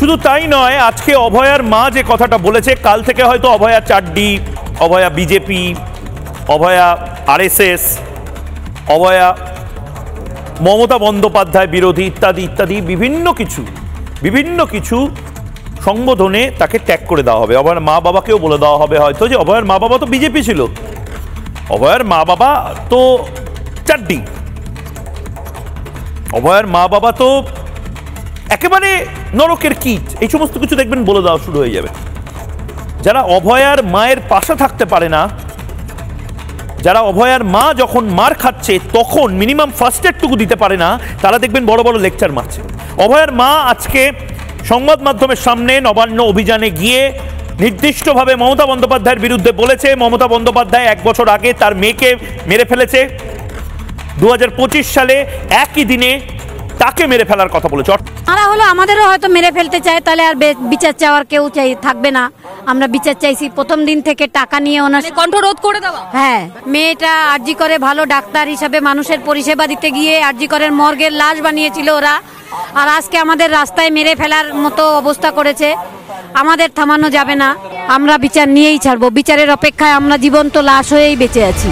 শুধু তাই নয়, আজকে অভয়ার মা যে কথাটা বলেছে, কাল থেকে হয়তো অভয়া চাড্ডি, অভয়া বিজেপি, অভয়া আরএসএস, অভয়া মমতা বন্দ্যোপাধ্যায় বিরোধী ইত্যাদি ইত্যাদি বিভিন্ন কিছু সংবোধনে তাকে ত্যাগ করে দেওয়া হবে। অভয়ার মা বাবাকেও বলে দেওয়া হবে হয়তো যে অভয়ার মা বাবা তো বিজেপি ছিল, অভয়ার মা বাবা তো চাড্ডি, অভয়ার মা বাবা তো একেবারে নরকের কীট, এই সমস্ত কিছু দেখবেন বলে দেওয়া শুরু হয়ে যাবে। যারা অভয়ার মায়ের পাশে থাকতে পারে না, যারা অভয়ার মা যখন মার খাচ্ছে তখন মিনিমাম ফার্স্ট এডটুকু দিতে পারে না, তারা দেখবেন বড় বড় লেকচার মারছে। অভয়ার মা আজকে সংবাদ মাধ্যমের সামনে নবান্ন অভিযানে গিয়ে নির্দিষ্টভাবে মমতা বন্দ্যোপাধ্যায়ের বিরুদ্ধে বলেছে মমতা বন্দ্যোপাধ্যায় 1 বছর আগে তার মেয়েকে মেরে ফেলেছে, 2025 সালে একই দিনে তাকে মেরে ফেলার কথা বলেছে। তারা হলো আমাদেরও হয়তো মেরে ফেলতে চায়, তাহলে আর বিচার চাওয়ার কেউ থাকবে না। আমরা বিচার চাইছি প্রথম দিন থেকে, টাকা নিয়ে ওনার কণ্ঠরোধ করে দেওয়া। হ্যাঁ, মেয়েটা আরজি করে ভালো ডাক্তার হিসাবে মানুষের পরিষেবা দিতে গিয়ে আরজি করের মর্গের লাশ বানিয়েছিল ওরা, আর আজকে আমাদের রাস্তায় মেরে ফেলার মতো অবস্থা করেছে। আমাদের থামানো যাবে না, আমরা বিচার নিয়েই ছাড়বো। বিচারের অপেক্ষায় আমরা জীবন্ত লাশ হয়েই বেঁচে আছি।